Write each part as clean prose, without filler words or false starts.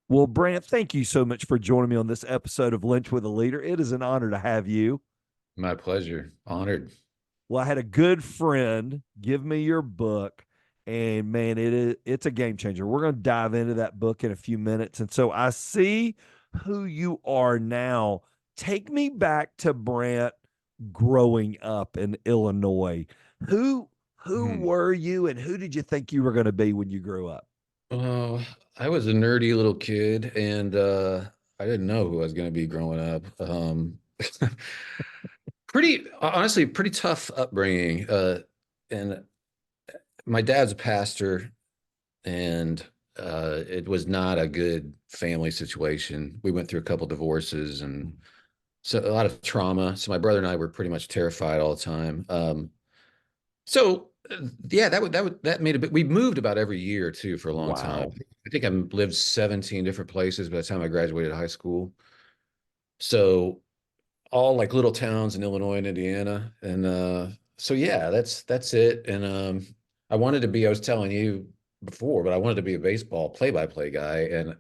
Well, Brant, thank you so much for joining me on this episode of Lunch with a Leader. It is an honor to have you. My pleasure. Honored. Well, I had a good friend give me your book, and man, it's a game changer. We're going to dive into that book in a few minutes. And so I see who you are now. Take me back to Brant growing up in Illinois. Who who Hmm. were you and who did you think you were going to be when you grew up? Oh, I was a nerdy little kid, and I didn't know who I was going to be growing up. Pretty honestly, pretty tough upbringing. And my dad's a pastor, and it was not a good family situation. We went through a couple divorces, and so a lot of trauma. So my brother and I were pretty much terrified all the time. So yeah, that made a bit. We moved about every year too for a long time. Wow. I think I lived 17 different places by the time I graduated high school. So all like little towns in Illinois and Indiana. And so yeah, that's it. And I wanted to be, I was telling you before, but I wanted to be a baseball play-by-play guy. And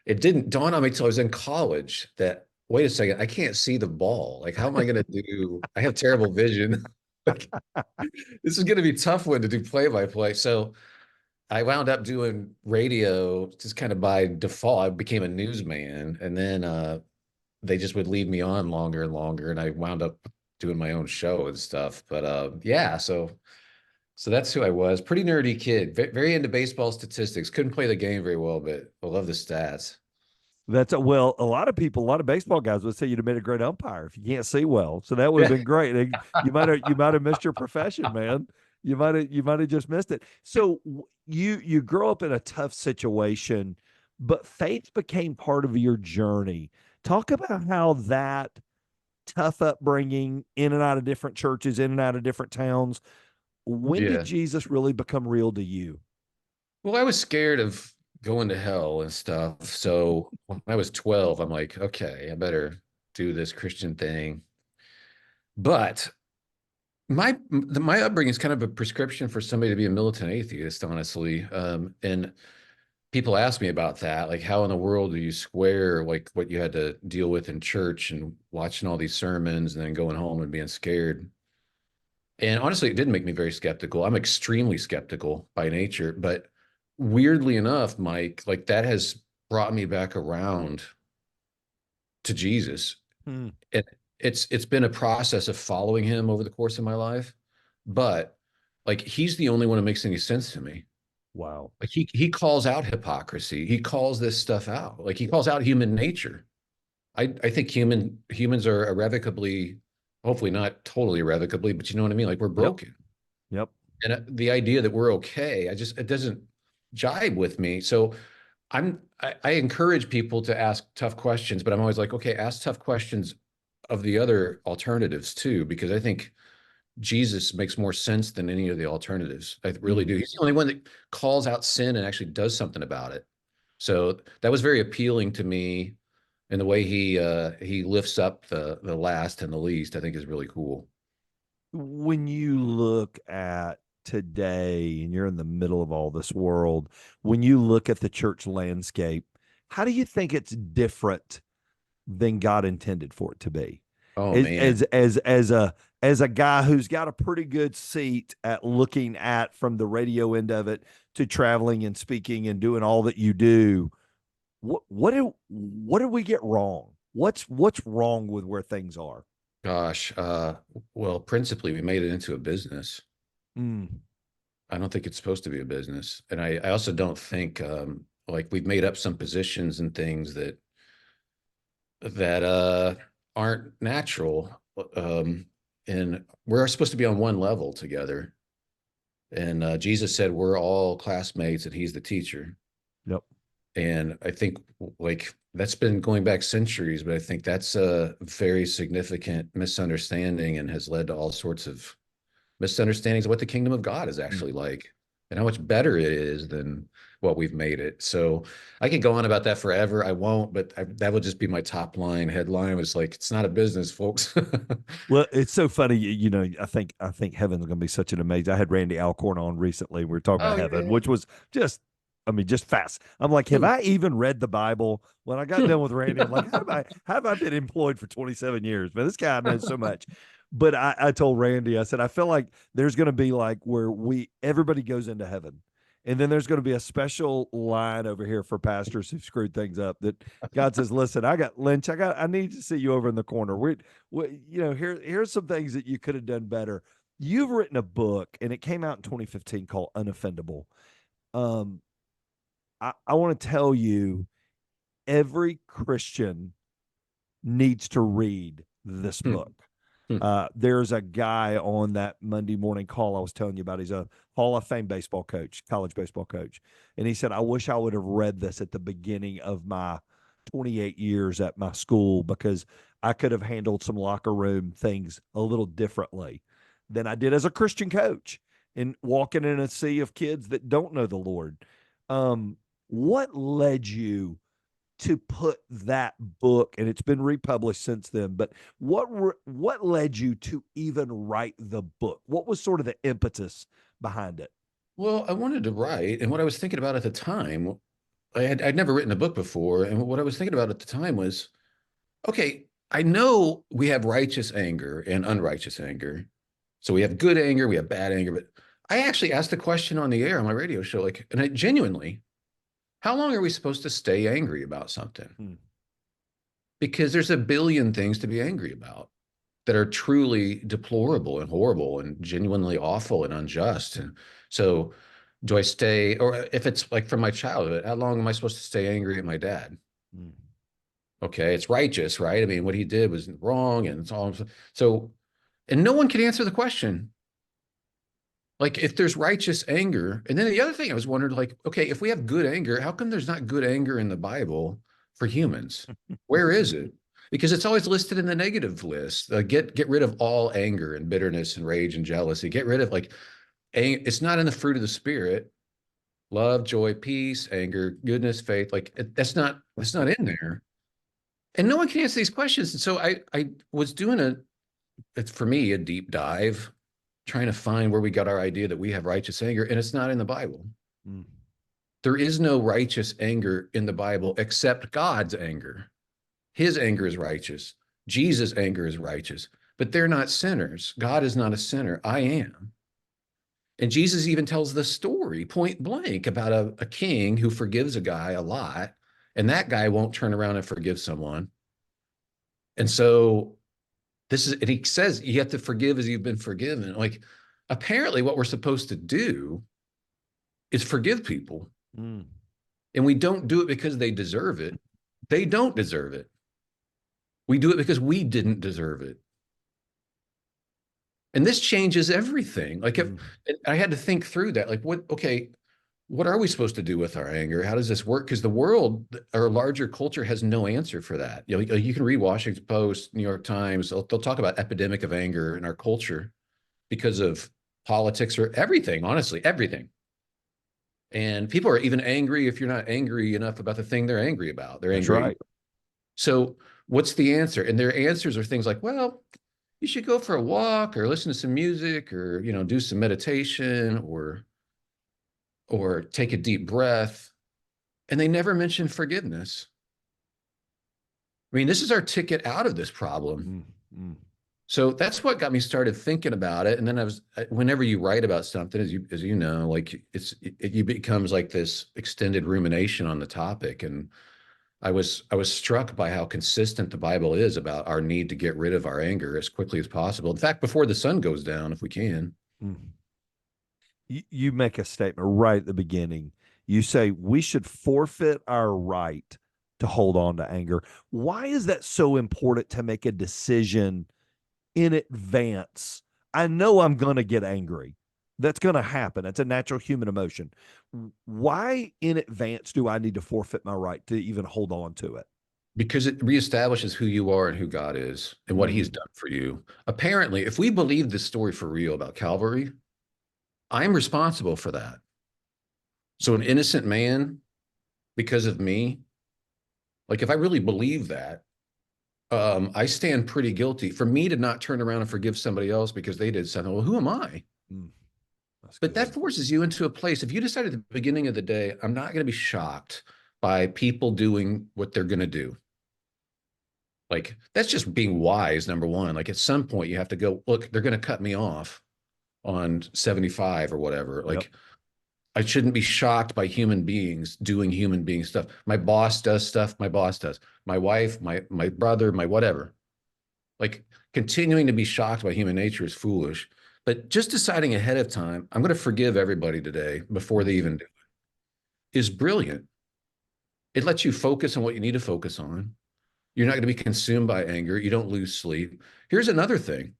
it didn't dawn on me till I was in college that wait a second, I can't see the ball. Like, how am I gonna do? I have terrible vision. Like, this is going to be a tough one to do play by play. So I wound up doing radio just kind of by default. I became a newsman, and then they just would leave me on longer and longer, and I wound up doing my own show and stuff. But yeah, so that's who I was. Pretty nerdy kid, very into baseball statistics. Couldn't play the game very well, but I love the stats. Well, a lot of people, a lot of baseball guys would say you'd have been a great umpire if you can't see well. So that would have Yeah, been great. You might have missed your profession, man. You might have just missed it. So you grow up in a tough situation, but faith became part of your journey. Talk about how that tough upbringing in and out of different churches, in and out of different towns. When did yeah. Jesus really become real to you? Well, I was scared of going to hell and stuff. So when I was 12, I'm like, okay, I better do this Christian thing. But my upbringing is kind of a prescription for somebody to be a militant atheist, honestly. And people ask me about that, like how in the world do you square like what you had to deal with in church and watching all these sermons and then going home and being scared. And honestly, it did make me very skeptical. I'm extremely skeptical by nature, but weirdly enough, Mike, like that has brought me back around to Jesus. Hmm. And it's been a process of following him over the course of my life, but like he's the only one that makes any sense to me. Wow. Like he calls out hypocrisy. He calls this stuff out. Like he calls out human nature. I think humans are irrevocably, hopefully not totally irrevocably, but you know what I mean? Like we're Yep. broken. Yep. And the idea that we're okay, it doesn't jibe with me. So I encourage people to ask tough questions, but I'm always like, okay, ask tough questions of the other alternatives too, because I think Jesus makes more sense than any of the alternatives. I really Mm. do. He's the only one that calls out sin and actually does something about it. So that was very appealing to me, and the way he lifts up the last and the least, I think is really cool. When you look at today and you're in the middle of all this world, when you look at the church landscape, how do you think it's different than God intended for it to be? Oh As man, as as as a as a guy who's got a pretty good seat at looking at from the radio end of it to traveling and speaking and doing all that you do, what did we get wrong? What's wrong with where things are? gosh. Well, principally, we made it into a business. Mm, I don't think it's supposed to be a business, and I also don't think like we've made up some positions and things that aren't natural. And we're supposed to be on one level together. And Jesus said we're all classmates and he's the teacher. yep. And I think like that's been going back centuries, but I think that's a very significant misunderstanding and has led to all sorts of misunderstandings of what the kingdom of God is actually like and how much better it is than what we've made it. So I could go on about that forever. I won't, but that would just be my top line headline was like, it's not a business, folks. Well, it's so funny. I think heaven's going to be such an amazing. I had Randy Alcorn on recently. We were talking about Oh heaven, yeah. which was just I mean, just fast. I'm like, have Hmm. I even read the Bible? When I got done with Randy, I'm like, how have I been employed for 27 years? Man, this guy knows so much. But I told Randy, I said, I feel like there's going to be like where everybody goes into heaven. And then there's going to be a special line over here for pastors who screwed things up that God says, listen, I got Lynch. I need to see you over in the corner. Here's some things that you could have done better. You've written a book and it came out in 2015 called Unoffendable. Um, I want to tell you, every Christian needs to read this Hmm. book. Hmm. There's a guy on that Monday morning call I was telling you about. He's a Hall of Fame baseball coach, college baseball coach. And he said, I wish I would have read this at the beginning of my 28 years at my school because I could have handled some locker room things a little differently than I did as a Christian coach and walking in a sea of kids that don't know the Lord. What led you to put that book, and it's been republished since then, but what led you to even write the book? What was sort of the impetus behind it? Well, I wanted to write, and what I was thinking about at the time, I'd never written a book before, and what I was thinking about at the time was, okay, I know we have righteous anger and unrighteous anger. So we have good anger, we have bad anger, but I actually asked the question on the air on my radio show, like, and I genuinely, how long are we supposed to stay angry about something? Hmm. Because there's a billion things to be angry about that are truly deplorable and horrible and genuinely awful and unjust. And so do I stay, or if it's like from my childhood, how long am I supposed to stay angry at my dad? Hmm. Okay, it's righteous, right? I mean, what he did was wrong and it's all so, and no one can answer the question. Like if there's righteous anger, and then the other thing I was wondering, like, okay, if we have good anger, how come there's not good anger in the Bible for humans? Where is it? Because it's always listed in the negative list. Get rid of all anger and bitterness and rage and jealousy. Get rid of like, it's not in the fruit of the spirit. Love, joy, peace, anger, goodness, faith. Like that's not in there. And no one can answer these questions. And so I was doing it's for me a deep dive trying to find where we got our idea that we have righteous anger, and it's not in the Bible. Hmm. There is no righteous anger in the Bible except God's anger. His anger is righteous. Jesus' anger is righteous, but they're not sinners. God is not a sinner. I am. And Jesus even tells the story point blank about a king who forgives a guy a lot, and that guy won't turn around and forgive someone. And so and he says you have to forgive as you've been forgiven. Like, apparently, what we're supposed to do is forgive people. Hmm. And we don't do it because they deserve it. They don't deserve it. We do it because we didn't deserve it. And this changes everything. Like, if Hmm. I had to think through that, like, okay, what are we supposed to do with our anger? How does this work? Because the world, our larger culture, has no answer for that. You can read Washington Post, New York Times. They'll talk about epidemic of anger in our culture because of politics or everything, honestly, everything. And people are even angry if you're not angry enough about the thing they're angry about. They're That's angry. right. So what's the answer? And their answers are things like, well, you should go for a walk or listen to some music or, do some meditation or take a deep breath. And they never mention forgiveness. I mean, this is our ticket out of this problem. Hmm. Hmm. So that's what got me started thinking about it. And then whenever you write about something, as you know, like it becomes like this extended rumination on the topic. And I was struck by how consistent the Bible is about our need to get rid of our anger as quickly as possible. In fact, before the sun goes down, if we can. Hmm. You make a statement right at the beginning. You say we should forfeit our right to hold on to anger. Why is that so important to make a decision in advance? I know I'm going to get angry. That's going to happen. It's a natural human emotion. Why in advance do I need to forfeit my right to even hold on to it? Because it reestablishes who you are and who God is and what he's Mm. done for you. Apparently, if we believe this story for real about Calvary, I'm responsible for that. So an innocent man, because of me, like if I really believe that, I stand pretty guilty. For me to not turn around and forgive somebody else because they did something, well, who am I? Mm. That's But that good. forces you into a place. If you decide at the beginning of the day, I'm not going to be shocked by people doing what they're going to do. Like that's just being wise, number one. Like at some point you have to go, look, they're going to cut me off on 75 or whatever. Yep. Like I shouldn't be shocked by human beings doing human being stuff. My boss does stuff, my boss does. My wife, my brother, my whatever. Like continuing to be shocked by human nature is foolish. But just deciding ahead of time, I'm going to forgive everybody today before they Mm. even do it is brilliant. It lets you focus on what you need to focus on. You're not going to be consumed by anger. You don't lose sleep. Here's another thing.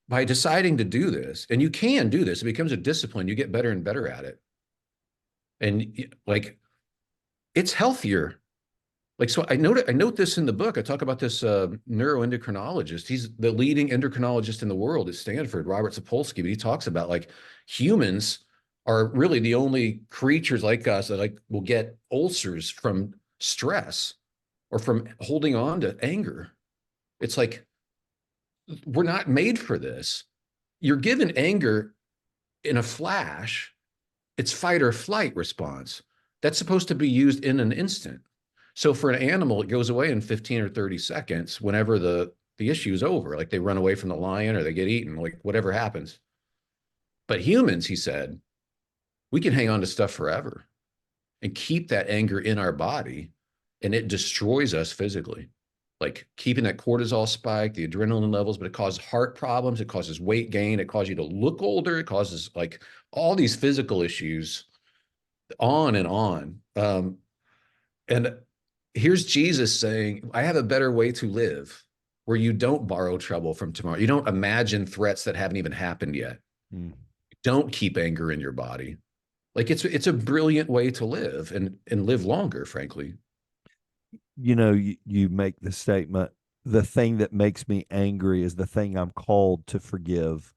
By deciding to do this, and you can do this, it becomes a discipline. You get better and better at it. And like it's healthier. Like, so I note this in the book. I talk about this neuroendocrinologist. He's the leading endocrinologist in the world at Stanford, Robert Sapolsky. But he talks about like humans are really the only creatures like us that like will get ulcers from stress or from holding on to anger. It's like we're not made for this. You're given anger in a flash. It's fight or flight response. That's supposed to be used in an instant. So for an animal, it goes away in 15 or 30 seconds whenever the issue is over. Like they run away from the lion or they get eaten, like whatever happens. But humans, he said, we can hang on to stuff forever and keep that anger in our body, and it destroys us physically. Like keeping that cortisol spike, the adrenaline levels, but it causes heart problems, it causes weight gain, it causes you to look older, it causes like all these physical issues on and on. And here's Jesus saying, I have a better way to live where you don't borrow trouble from tomorrow. You don't imagine threats that haven't even happened yet. Mm. Don't keep anger in your body. Like it's a brilliant way to live and live longer, frankly. You make the statement, the thing that makes me angry is the thing I'm called to forgive.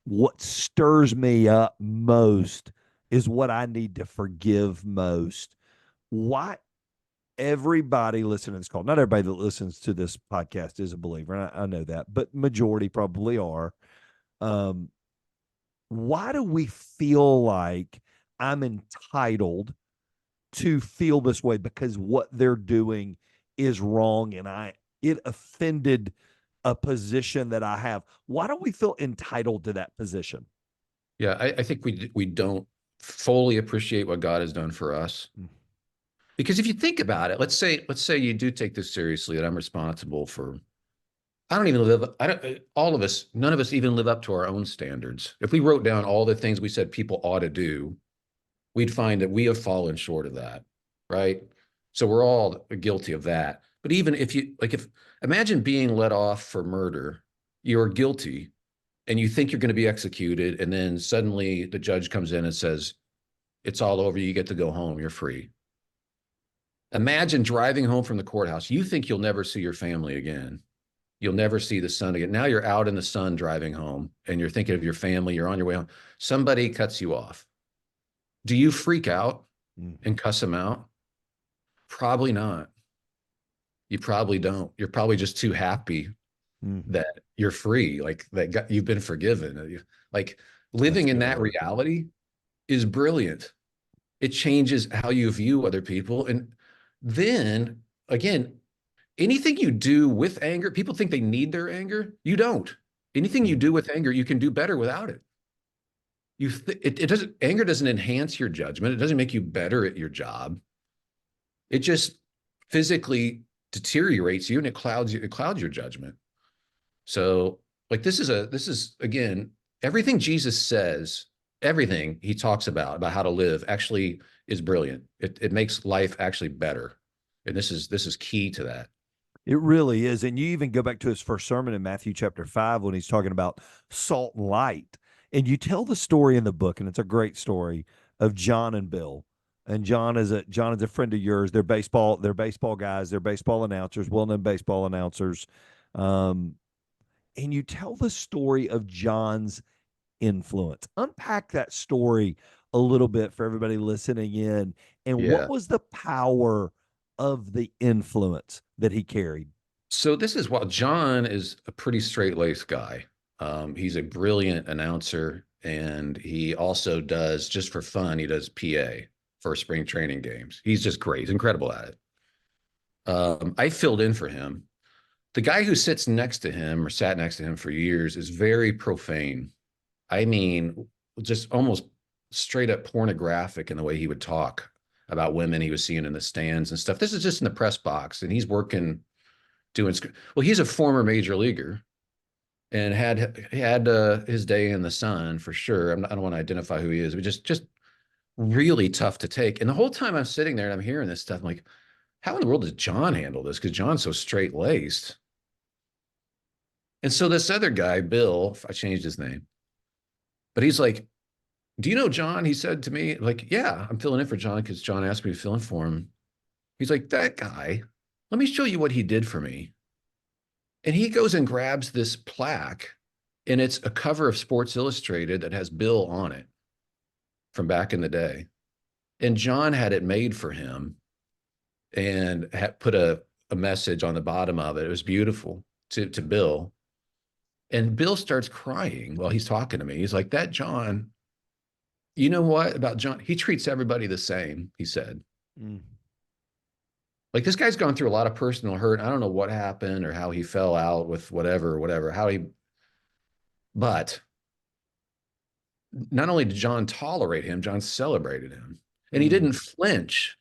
What stirs me up most is what I need to forgive most. Why everybody listening to this call, not everybody that listens to this podcast is a believer. And I know that, but majority probably are. Um, why do we feel like I'm entitled to feel this way because what they're doing is wrong and it offended a position that I have? Why don't we feel entitled to that position? Yeah, I think we don't fully appreciate what God has done for us. Mm. Because if you think about it, let's say you do take this seriously that I'm responsible for I don't even live I don't all of us, none of us even live up to our own standards. If we wrote down all the things we said people ought to do, we'd find that we have fallen short of that, right? So we're all guilty of that. But even if you like if imagine being let off for murder, you're guilty and you think you're going to be executed and then suddenly the judge comes in and says it's all over, you get to go home, you're free. Imagine driving home from the courthouse. You think you'll never see your family again. You'll never see the sun again. Now you're out in the sun driving home and you're thinking of your family. You're on your way home. Somebody cuts you off. Do you freak out Mm. and cuss them out? Probably not. You probably don't. You're probably just too happy Mm. that you're free, like that you've been forgiven. Like That's living in that good. reality is brilliant. It changes how you view other people. And then again, anything you do with anger, people think they need their anger. You don't. Anything you Mm. do with anger, you can do better without it. It doesn't, anger doesn't enhance your judgment. It doesn't make you better at your job. It just physically deteriorates you and it clouds your judgment. So like this is again, everything Jesus says, everything he talks about how to live actually is brilliant. It makes life actually better. And this is key to that. It really is. And you even go back to his first sermon in Matthew chapter 5 when he's talking about salt and light. And you tell the story in the book, and it's a great story of John and Bill. And John is a friend of yours. They're baseball guys, they're baseball announcers, well-known baseball announcers. Um, and you tell the story of John's influence. Unpack that story a little bit for everybody listening in. And what Yeah. was the power of the influence that he carried? So this is while John is a pretty straight-laced guy. He's a brilliant announcer. and he also does, just for fun, he does PA for spring training games. He's just great. He's incredible at it. I filled in for him. The guy who sits next to him or sat next to him for years is very profane. I mean, just almost straight up pornographic in the way he would talk about women he was seeing in the stands and stuff. This is just in the press box, and he's working doing. Well, he's a former major leaguer and had his day in the sun for sure. I don't want to identify who he is, but just really tough to take. And the whole time I'm sitting there and I'm hearing this stuff, I'm like, how in the world does John handle this? Because John's so straight laced. And so this other guy, Bill, I changed his name, but he's like, do you know John? He said to me, like, yeah, I'm filling in for John because John asked me to fill in for him. He's like, that guy, let me show you what he did for me. And he goes and grabs this plaque, and it's a cover of Sports Illustrated that has Bill on it from back in the day. And John had it made for him and had put a message on the bottom of it. It was beautiful to Bill. And Bill starts crying while he's talking to me. He's like, that John, you know what about John? He treats everybody the same, he said. Mm. Like, this guy's gone through a lot of personal hurt. I don't know what happened or how he fell out with whatever, but not only did John tolerate him, John celebrated him. And he didn't flinch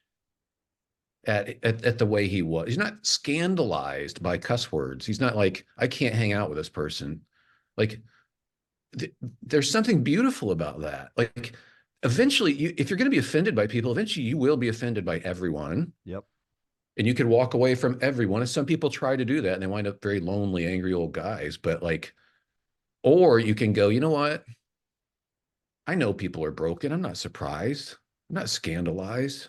at the way he was. He's not scandalized by cuss words. He's not like, I can't hang out with this person. Like, there's something beautiful about that. Like, eventually, if you're going to be offended by people, eventually you will be offended by everyone. Yep. And you could walk away from everyone. And some people try to do that and they wind up very lonely, angry old guys. But like, or you can go, you know what? I know people are broken. I'm not surprised. I'm not scandalized.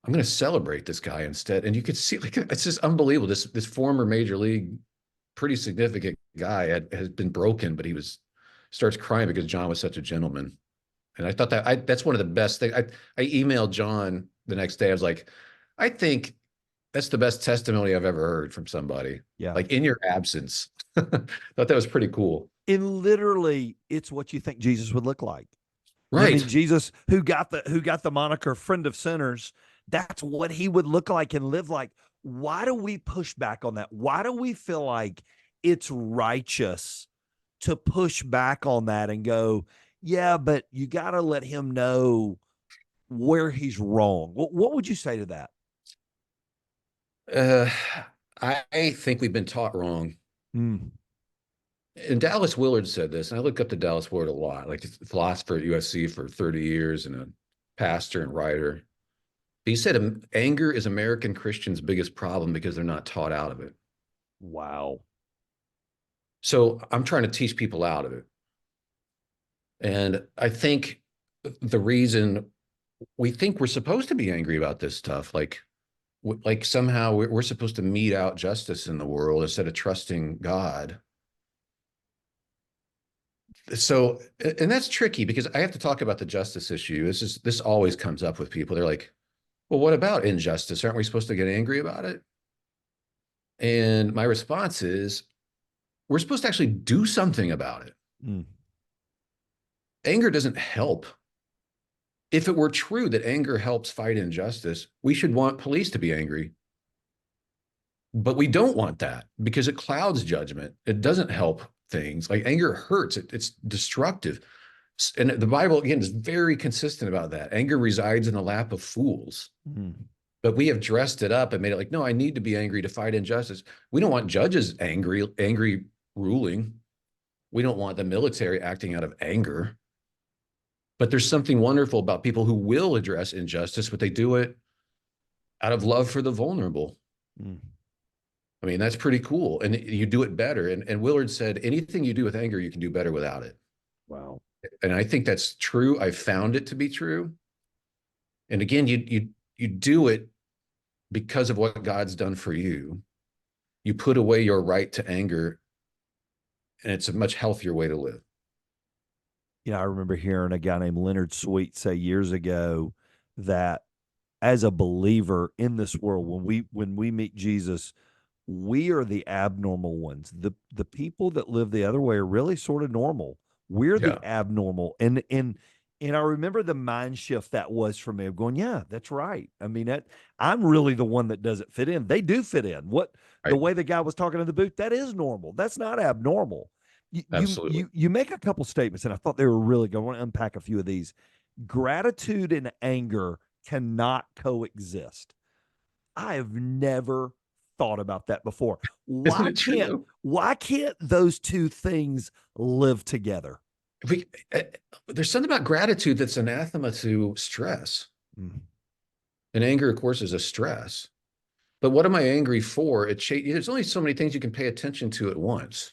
I'm going to celebrate this guy instead. And you could see, like, it's just unbelievable. This former major league, pretty significant guy has been broken, but starts crying because John was such a gentleman. And I thought that's one of the best things. I emailed John the next day. I was like, I think that's the best testimony I've ever heard from somebody. Yeah. Like, in your absence. Thought that was pretty cool. And literally, it's what you think Jesus would look like. Right. I mean, Jesus, who got the moniker friend of sinners, that's what he would look like and live like. Why do we push back on that? Why do we feel like it's righteous to push back on that and go, yeah, but you got to let him know where he's wrong? What would you say to that? I think we've been taught wrong. Mm. And Dallas Willard said this, and I look up to Dallas Willard a lot, like a philosopher at USC for 30 years and a pastor and writer. He said anger is American Christians' biggest problem because they're not taught out of it. Wow. So I'm trying to teach people out of it. And I think the reason we think we're supposed to be angry about this stuff, like somehow we're supposed to mete out justice in the world instead of trusting God. So, and that's tricky because I have to talk about the justice issue. This always comes up with people. They're like, well, what about injustice? Aren't we supposed to get angry about it? And my response is, we're supposed to actually do something about it. Mm. Anger doesn't help. If it were true that anger helps fight injustice, we should want police to be angry. But we don't want that because it clouds judgment. It doesn't help things. Like, anger hurts. It's destructive. And the Bible, again, is very consistent about that. Anger resides in the lap of fools. Mm. But we have dressed it up and made it like, no, I need to be angry to fight injustice. We don't want judges angry ruling. We don't want the military acting out of anger. But there's something wonderful about people who will address injustice, but they do it out of love for the vulnerable. Mm. I mean, that's pretty cool. And you do it better. And Willard said, anything you do with anger, you can do better without it. Wow. And I think that's true. I found it to be true. And again, you do it because of what God's done for you. You put away your right to anger, and it's a much healthier way to live. You know, I remember hearing a guy named Leonard Sweet say years ago that as a believer in this world, when we meet Jesus, we are the abnormal ones. The people that live the other way are really sort of normal. We're the Yeah. abnormal. And I remember the mind shift that was for me of going, yeah, that's right. I mean, I'm really the one that doesn't fit in. They do fit in. What the Right. way the guy was talking in the booth, that is normal. That's not abnormal. Absolutely. You make a couple statements, and I thought they were really good. I want to unpack a few of these. Gratitude and anger cannot coexist. I have never thought about that before. Isn't Why it can't true? why can't those two things live together? We, uh, there's something about gratitude that's anathema to stress. Mm, And anger, of course, is a stress. But what am I angry for? There's only so many things you can pay attention to at once.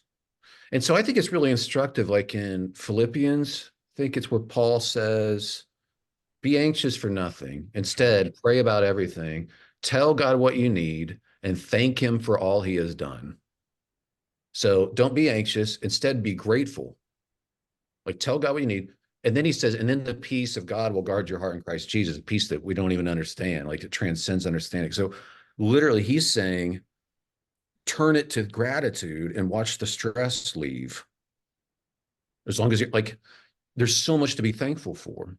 And so I think it's really instructive, like in Philippians, I think it's where Paul says, be anxious for nothing. that's right. Instead, pray about everything. Tell God what you need and thank him for all he has done. So don't be anxious. Instead, be grateful. Like tell God what you need. And then he says, and then the peace of God will guard your heart in Christ Jesus, a peace that we don't even understand, like it transcends understanding. So literally, he's saying, turn it to gratitude and watch the stress leave. As long as you're like, there's so much to be thankful for.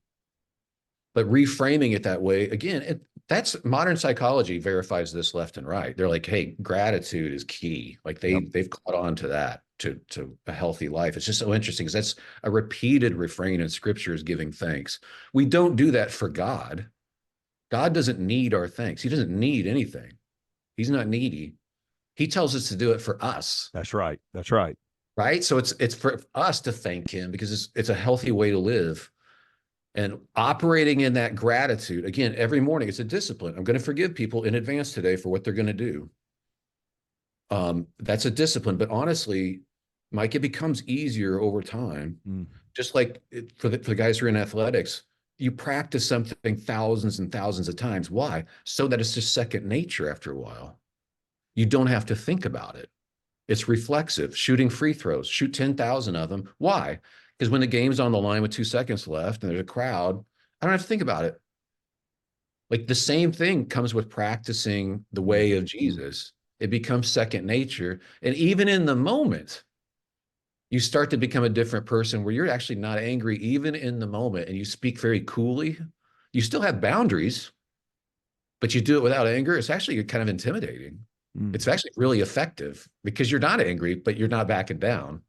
But reframing it that way, again, that's modern psychology verifies this left and right. They're like, hey, gratitude is key. Like Yep. they've caught on to that to a healthy life. It's just so interesting because that's a repeated refrain in scripture is giving thanks. We don't do that for God. God doesn't need our thanks. He doesn't need anything. He's not needy. He tells us to do it for us, That's right. That's right. right? So it's for us to thank him because it's a healthy way to live. And operating in that gratitude, again, every morning, it's a discipline. I'm going to forgive people in advance today for what they're going to do. That's a discipline. But honestly, Mike, it becomes easier over time. Mm, Just like for the guys who are in athletics, you practice something thousands and thousands of times. Why? So that it's just second nature after a while. You don't have to think about it. It's reflexive. Shooting free throws, shoot 10,000 of them. Why? Because when the game's on the line with 2 seconds left and there's a crowd, I don't have to think about it. Like the same thing comes with practicing the way mm, of Jesus. It becomes second nature. And even in the moment, you start to become a different person where you're actually not angry, even in the moment, and you speak very coolly. You still have boundaries, but you do it without anger. It's actually kind of intimidating. mm. It's actually really effective because you're not angry, but you're not backing down.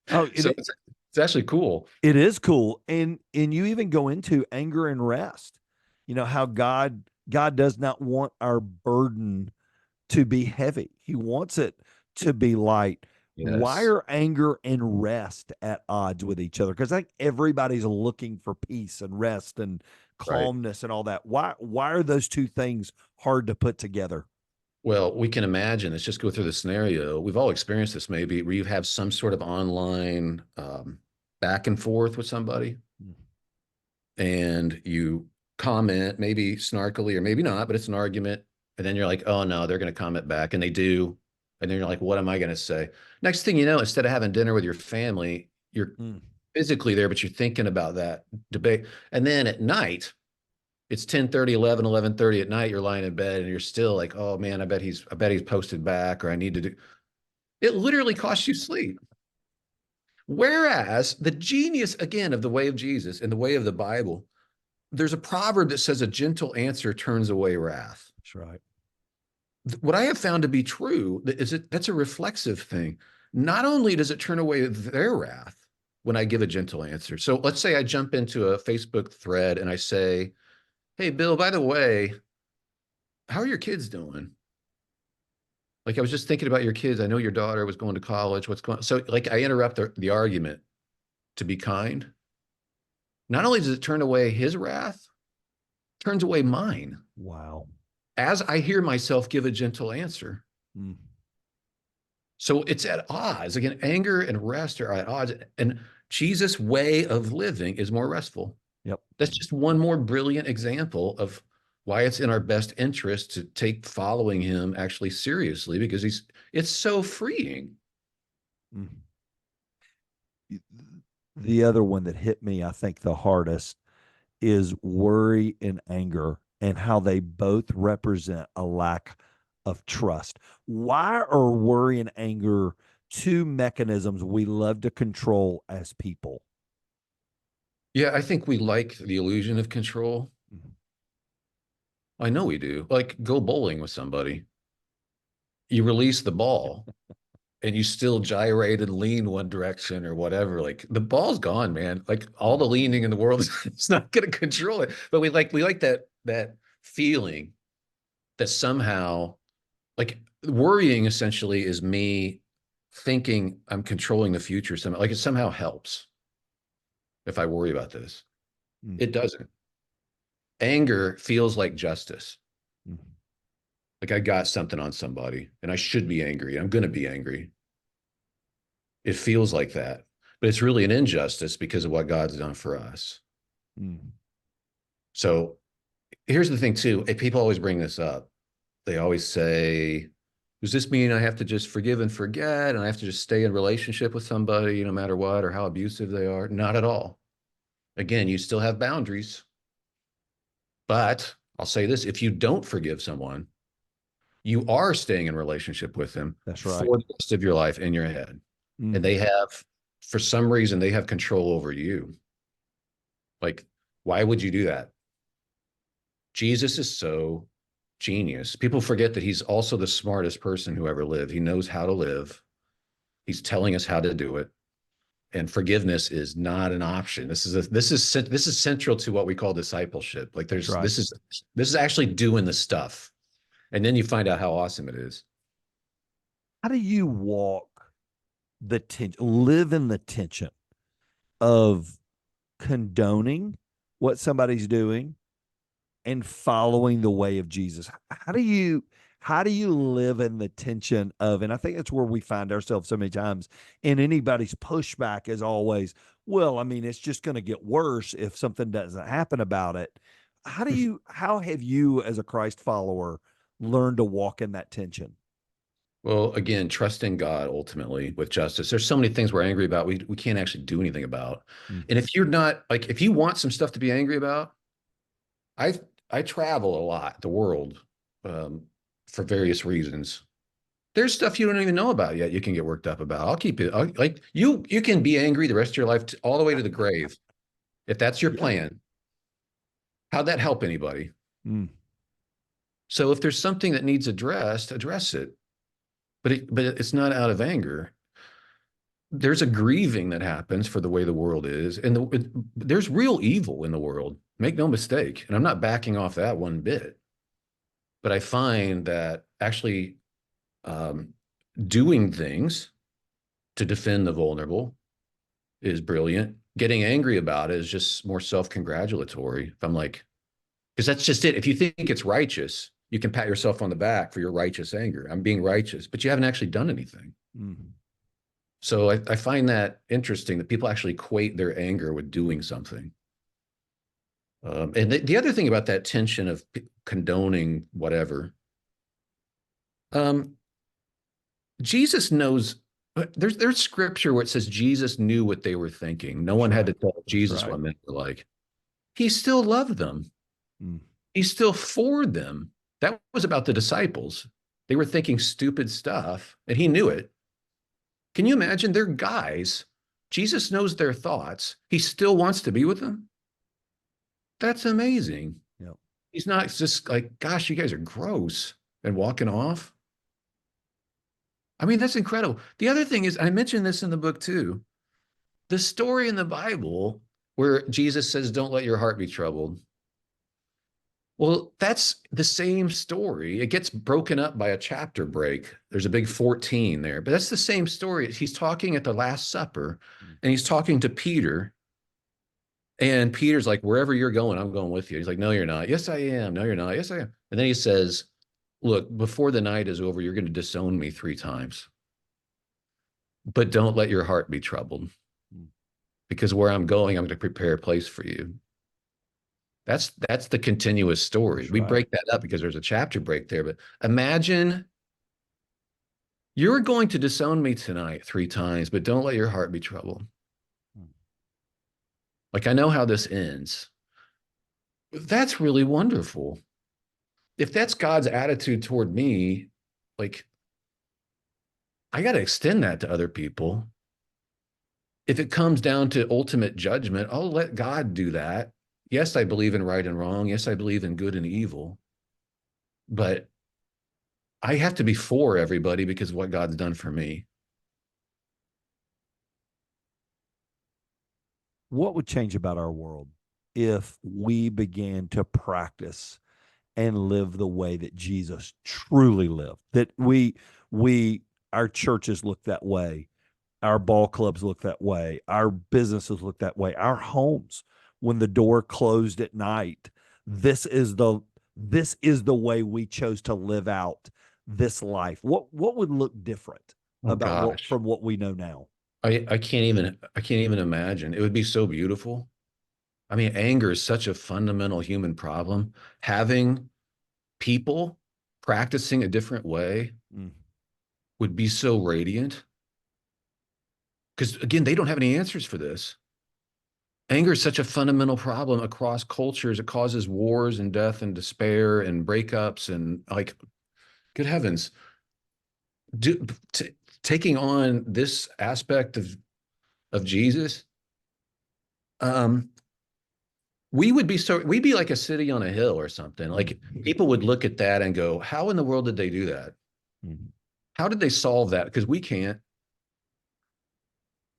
Oh, So it's actually cool. it is cool. And you even go into anger and rest. You know how God does not want our burden to be heavy. He wants it to be light. Why Yes. are anger and rest at odds with each other? Because I think everybody's looking for peace and rest and Right. calmness and all that. Why are those two things hard to put together? Well, we can imagine. Let's just go through the scenario. We've all experienced this maybe where you have some sort of online back and forth with somebody Mm, and you comment, maybe snarkily or maybe not, but it's an argument. And then you're like, oh no, they're going to comment back. And they do. And then you're like, what am I going to say? Next thing you know, instead of having dinner with your family, you're mm. physically there, but you're thinking about that debate. And then at night, it's 10:30, 11:30 at night, you're lying in bed and you're still like, oh man, I bet he's posted back or I need to do it literally costs you sleep. Whereas the genius again of the way of Jesus and the way of the Bible, there's a proverb that says a gentle answer turns away wrath. That's right. What I have found to be true is that's a reflexive thing. Not only does it turn away their wrath when I give a gentle answer. So let's say I jump into a Facebook thread and I say, hey, Bill, by the way, how are your kids doing? Like I was just thinking about your kids. I know your daughter was going to college. What's going on? So like I interrupt the argument to be kind. Not only does it turn away his wrath, turns away mine Wow. as I hear myself give a gentle answer. Mm, So it's at odds. Again, anger and rest are at odds. And Jesus' way of living is more restful. yep. That's just one more brilliant example of why it's in our best interest to take following him actually seriously because it's so freeing. Mm. The other one that hit me, I think, the hardest is worry and anger and how they both represent a lack of trust. Why are worry and anger two mechanisms we love to control as people? Yeah, I think we like the illusion of control. Mhm. I know we do. Like go bowling with somebody. You release the ball and you still gyrate and lean one direction or whatever. Like the ball's gone, man. Like all the leaning in the world it's not going to control it. But we like that feeling that somehow like worrying essentially is me thinking I'm controlling the future somehow. Like it somehow helps if I worry about this. Mm, It doesn't. Anger feels like justice. mm, Like I got something on somebody and I should be angry. I'm going to be angry. It feels like that, but it's really an injustice because of what God's done for us. mm. So here's the thing too. People always bring this up. They always say, does this mean I have to just forgive and forget and I have to just stay in relationship with somebody no matter what or how abusive they are? Not at all. Again, you still have boundaries. But I'll say this, if you don't forgive someone, you are staying in relationship with them That's right. for the rest of your life in your head. And Mm, they have, for some reason, they have control over you. Like, why would you do that? Jesus is so genius. People forget that he's also the smartest person who ever lived. He knows how to live. He's telling us how to do it. And forgiveness is not an option. This is central to what we call discipleship. Like that's there's right. this is actually doing the stuff. And then you find out how awesome it is. How do you walk the tension, live in the tension of condoning what somebody's doing and following the way of Jesus? How do you live in the tension of, and I think that's where we find ourselves so many times, and anybody's pushback is always, well, I mean, it's just going to get worse if something doesn't happen about it. How have you as a Christ follower learned to walk in that tension? Well, again, trusting God ultimately with justice. There's so many things we're angry about we can't actually do anything about. Mm. And if you're not like if you want some stuff to be angry about, I I travel a lot the world um, for various reasons. There's stuff you don't even know about yet you can get worked up about. I'll keep it like you can be angry the rest of your life all the way to the grave if that's your Yeah. plan. How'd that help anybody? Mm. So if there's something that needs addressed, address it. But it's not out of anger. There's a grieving that happens for the way the world is, and there's real evil in the world. Make no mistake, and I'm not backing off that one bit. But I find that actually um, doing things to defend the vulnerable is brilliant. Getting angry about it is just more self-congratulatory. If I'm like, because that's just it. If you think it's righteous, you can pat yourself on the back for your righteous anger. I'm being righteous, but you haven't actually done anything. Mm. So I find that interesting that people actually equate their anger with doing something. And the other thing about that tension of condoning whatever, um, Jesus knows. There's scripture where it says Jesus knew what they were thinking. No That's one had right. to tell That's Jesus right. what men were like. He still loved them. Mm. He still for them. That was about the disciples. They were thinking stupid stuff, and he knew it. Can you imagine? They're guys. Jesus knows their thoughts. He still wants to be with them. That's amazing. Yep. He's not just like, gosh, you guys are gross and walking off. I mean, that's incredible. The other thing is, I mentioned this in the book too. The story in the Bible where Jesus says, don't let your heart be troubled. Well, that's the same story. It gets broken up by a chapter break. There's a big 14 there, but that's the same story. He's talking at the Last Supper Mm. and he's talking to Peter. And Peter's like, wherever you're going, I'm going with you. He's like, no, you're not. Yes, I am. No, you're not. Yes, I am. And then he says, look, before the night is over, you're going to disown me 3 times, but don't let your heart be troubled Mm. because where I'm going, I'm going to prepare a place for you. That's the continuous story. That's We right. break that up because there's a chapter break there, but imagine you're going to disown me tonight 3 times, but don't let your heart be troubled. Mm. Like I know how this ends. That's really wonderful. If that's God's attitude toward me, like I got to extend that to other people. If it comes down to ultimate judgment, I'll let God do that. Yes, I believe in right and wrong. Yes, I believe in good and evil, but I have to be for everybody because of what God's done for me. What would change about our world if we began to practice and live the way that Jesus truly lived? That we our churches look that way, our ball clubs look that way, our businesses look that way, our homes when the door closed at night. This is the way we chose to live out this life. What would look different Oh about what gosh. from what we know now? I can't even imagine. It would be so beautiful. I mean, anger is such a fundamental human problem. Having people practicing a different way Mm. would be so radiant. Because again, they don't have any answers for this. Anger is such a fundamental problem across cultures. It causes wars and death and despair and breakups and like, good heavens, do, taking on this aspect of Jesus, um, we'd be like a city on a hill or something. Like Mm. people would look at that and go, how in the world did they do that? Mm. How did they solve that? Because we can't.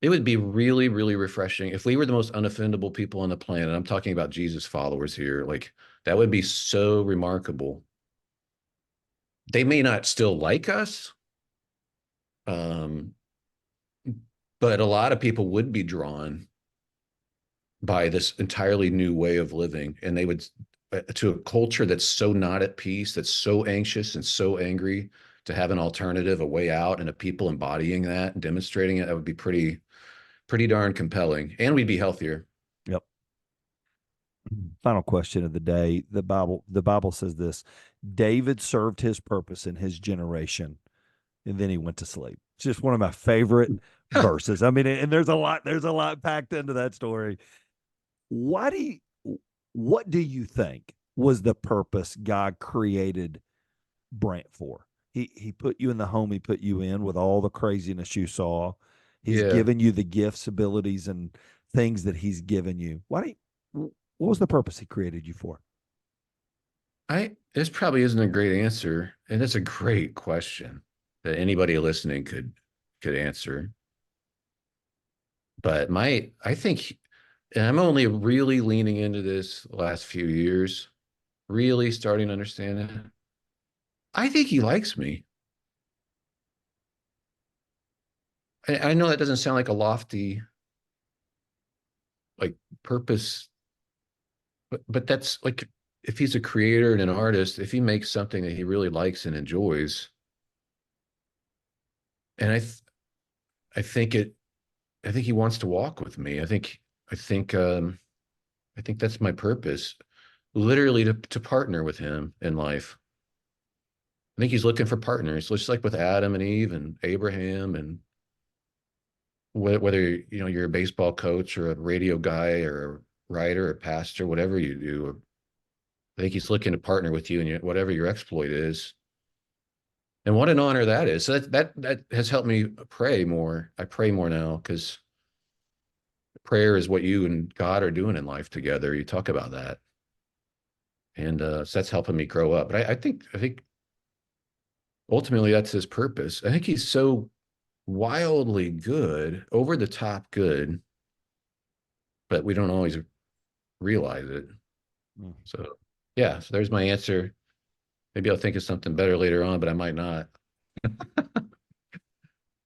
It would be really, really refreshing if we were the most unoffendable people on the planet. I'm talking about Jesus followers here. Like that would be so remarkable. They may not still like us, um, but a lot of people would be drawn by this entirely new way of living, and they would to a culture that's so not at peace, that's so anxious and so angry. To have an alternative, a way out, and a people embodying that and demonstrating it, that would be pretty darn compelling, and we'd be healthier. Yep. Final question of the day. The Bible says this: David served his purpose in his generation, and then he went to sleep. It's just one of my favorite verses. I mean, and there's a lot packed into that story. Why do you what do you think was the purpose God created Brant for? He put you in the home he put you in with all the craziness you saw. He's Yeah, given you the gifts, abilities, and things that he's given you. What was the purpose he created you for? I this probably isn't a great answer, and it's a great question that anybody listening could answer. But I think, and I'm only really leaning into this last few years, really starting to understand it. I think he likes me. I know that doesn't sound like a lofty like purpose, but that's like if he's a creator and an artist, if he makes something that he really likes and enjoys, and I think it I think he wants to walk with me. I think I think that's my purpose, literally to partner with him in life. I think he's looking for partners, just like with Adam and Eve and Abraham, and whether you're a baseball coach or a radio guy or a writer or pastor, whatever you do. I think he's looking to partner with you in whatever your exploit is. And what an honor that is. So that has helped me pray more. I pray more now because prayer is what you and God are doing in life together. You talk about that, and so that's helping me grow up. But I think ultimately that's his purpose. I think he's so wildly good, over the top good, but we don't always realize it. Mm. So yeah, so there's my answer. Maybe I'll think of something better later on, but I might not.